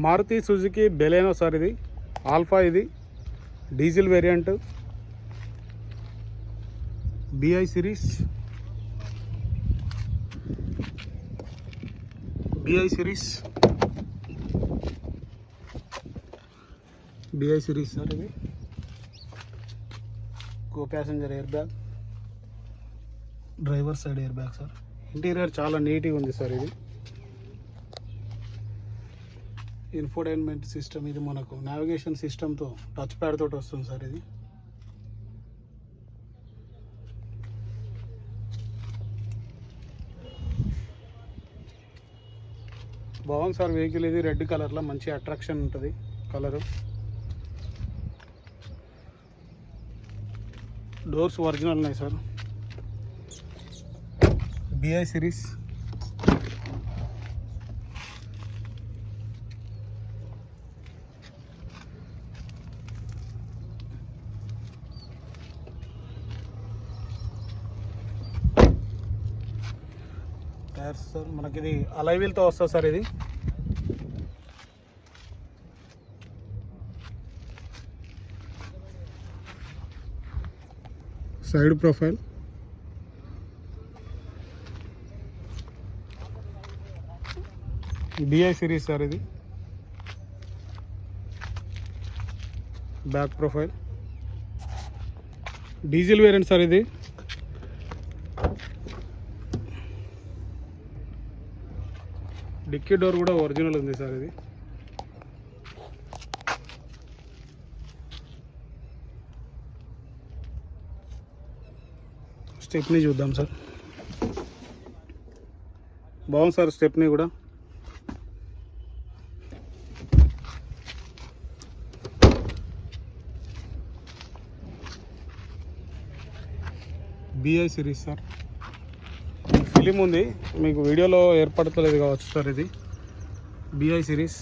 Maruti Suzuki Baleno sir, ఇది alpha, ఇది diesel variant, BI series. BI series sir, ఇది co passenger air bag, driver side air bag sir. Interior చాలా నీట్గా ఉంది sir. ఇది infotainment system, ఇది మనకు నావిగేషన్ సిస్టమ్తో టచ్ ప్యాడ్ తోటి వస్తుంది సార్. ఇది బాగుంది సార్ వెహికల్. ఇది రెడ్ కలర్లో మంచి అట్రాక్షన్ ఉంటుంది కలరు. డోర్స్ ఒరిజినల్ ఉన్నాయి sir. BI series. Tyres sir మనకి ఇది అలాయ్ వీల్తో వస్తుంది సార్. ఇది side profile, BI series sir. ఇది back profile, diesel variant sir. ఇది డిక్కీ డోర్ కూడా ఒరిజినల్ ఉంది సార్. ఇది స్టెప్నీ చూద్దాం సార్. బాగుంది సార్ స్టెప్నీ కూడా. BI series sir. ఫిలిం ఉంది, మీకు వీడియోలో ఏర్పడతలేదు కావచ్చు సార్. ఇది BI series.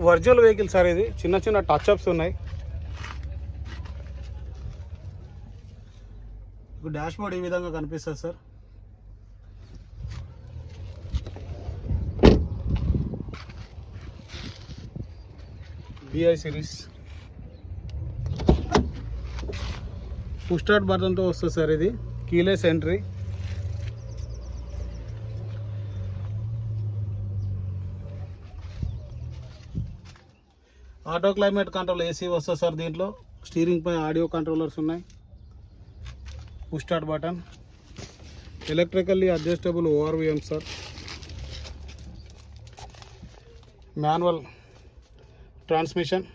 Original vehicle sir. ఇది చిన్న చిన్న టచ్అప్స్ ఉన్నాయి. డాష్ బోర్డ్ ఈ విధంగా కనిపిస్తుంది sir. BI series. Push start బటన్తో వస్తుంది సార్. ఇది keyless entry. Auto climate control AC వస్తుంది సార్. దీంట్లో స్టీరింగ్ పై ఆడియో కంట్రోలర్స్ ఉన్నాయి. Push start button, electrically adjustable ORVM sir. Manual transmission.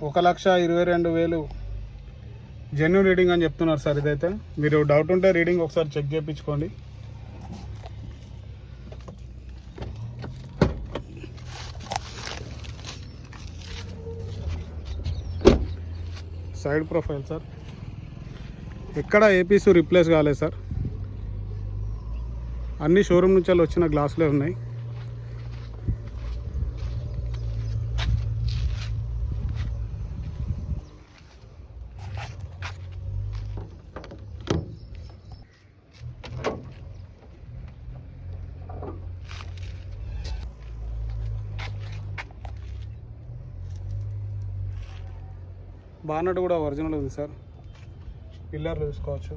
₹1,22,000 genuine reading అని చెప్తున్నారు సార్. ఇదైతే మీరు డౌట్ ఉంటే రీడింగ్ ఒకసారి చెక్ చేయించుకోండి. Side profile sir. ఎక్కడ ఏపీసు రిప్లేస్ కాలేదు సార్. అన్ని షోరూమ్ నుంచి వచ్చిన గ్లాసులే ఉన్నాయి. బానట్ కూడా ఒరిజినల్ ఉంది సార్. పిల్లర్లు చూసుకోవచ్చు.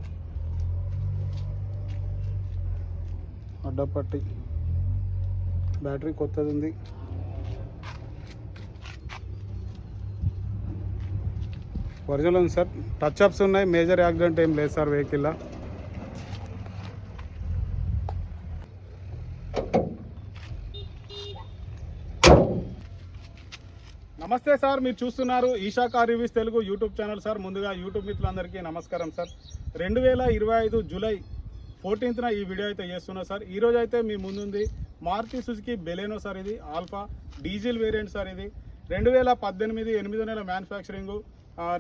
అడ్డపట్టి, బ్యాటరీ కొత్తది ఉంది. ఒరిజినల్ ఉంది సార్. టచ్ అప్స్ ఉన్నాయి. మేజర్ యాక్సిడెంట్ ఏం లేదు సార్ వెహికల్లో. నమస్తే సార్, మీరు చూస్తున్నారు Eesha car reviews Telugu YouTube channel sir. ముందుగా యూట్యూబ్ మిత్రులందరికీ నమస్కారం సార్. 2025 జూలై 14న ఈ వీడియో అయితే చేస్తున్నా సార్. ఈరోజు అయితే మీ ముందుంది మారుతి సుజుకి బెలెనో సార్. ఇది ఆల్ఫా డీజిల్ వేరియంట్ సార్. ఇది 2018 8వ నెల మ్యానుఫ్యాక్చరింగ్,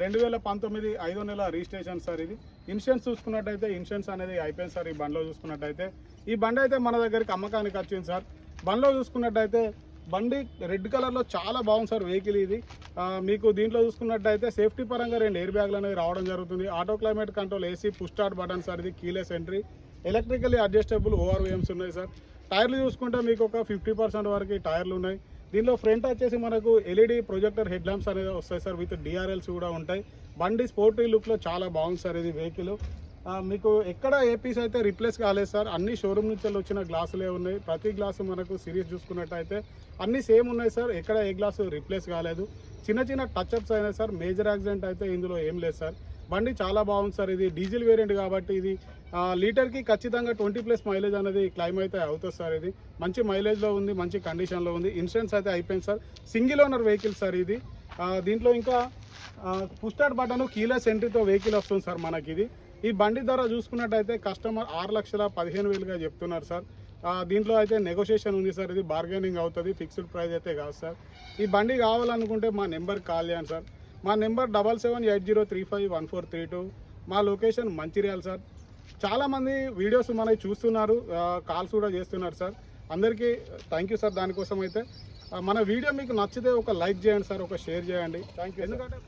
2019 5వ నెల రిజిస్ట్రేషన్ సార్. ఇది ఇన్సూరెన్స్ చూసుకున్నట్టయితే ఇన్సూరెన్స్ అనేది అయిపోయింది సార్. ఈ బండిలో చూసుకున్నట్టయితే ఈ బండి అయితే మన దగ్గరికి అమ్మకానికి వచ్చింది సార్. బండిలో చూసుకున్నట్టయితే బండి రెడ్ కలర్లో చాలా బాగుంది సార్ వెహికల్ ఇది. మీకు దీంట్లో చూసుకున్నట్టయితే సేఫ్టీ పరంగా 2 ఎయిర్ బ్యాగ్లు అనేవి రావడం జరుగుతుంది. Auto climate control, AC, push start button sir, ఇది కీలెస్ ఎంట్రీ, ఎలక్ట్రికల్లీ అడ్జస్టబుల్ ఓఆర్వీఎమ్స్ ఉన్నాయి సార్. టైర్లు చూసుకుంటే మీకు ఒక 50% వరకు టైర్లు ఉన్నాయి. దీనిలో ఫ్రంట్ వచ్చేసి మనకు ఎల్ఈడి ప్రొజెక్టర్ హెడ్ ల్యాంప్స్ అనేది వస్తాయి సార్, విత్ డిఆర్ఎల్స్ కూడా ఉంటాయి. బండి స్పోర్టీ లుక్లో చాలా బాగుంది సార్ ఇది వెహికల్. మీకు ఎక్కడ ఏ పీస్ అయితే రిప్లేస్ కాలేదు సార్, అన్ని షోరూమ్ నుంచి వచ్చిన గ్లాసులే ఉన్నాయి. ప్రతి గ్లాసు మనకు సిరీస్ చూసుకున్నట్టయితే అన్నీ సేమ్ ఉన్నాయి సార్, ఎక్కడ ఏ గ్లాసు రిప్లేస్ కాలేదు. చిన్న చిన్న టచ్అప్స్ అయినాయి సార్, మేజర్ యాక్సిడెంట్ అయితే ఇందులో ఏం లేదు సార్. బండి చాలా బాగుంది సార్. ఇది డీజిల్ వేరియంట్ కాబట్టి ఇది లీటర్కి ఖచ్చితంగా 20+ మైలేజ్ అనేది క్లైమ్ అయితే అవుతుంది సార్. ఇది మంచి మైలేజ్లో ఉంది, మంచి కండిషన్లో ఉంది. ఇన్సూరెన్స్ అయితే అయిపోయింది sir. Single owner vehicle sir ఇది. దీంట్లో ఇంకా పుష్ స్టార్ట్ బటన్, కీలెస్ ఎంట్రీతో వెహికల్ వస్తుంది సార్ మనకి ఇది. ఈ బండి ధర చూసుకున్నట్టయితే కస్టమర్ 6,15,000గా చెప్తున్నారు సార్. దీంట్లో అయితే నెగోషియేషన్ ఉంది సార్, ఇది బార్గెనింగ్ అవుతుంది, ఫిక్స్డ్ ప్రైస్ అయితే కాదు సార్. ఈ బండి కావాలనుకుంటే మా నెంబర్ కాల్ చేయండి సార్. మా నెంబర్ 7780351432. మా లొకేషన్ మంచిర్యాల సార్. చాలామంది వీడియోస్ మనకి చూస్తున్నారు, కాల్స్ కూడా చేస్తున్నారు సార్. అందరికీ థ్యాంక్ యూ సార్. దానికోసం అయితే మన వీడియో మీకు నచ్చితే ఒక లైక్ చేయండి సార్, ఒక షేర్ చేయండి. Thank you. ఎందుకంటే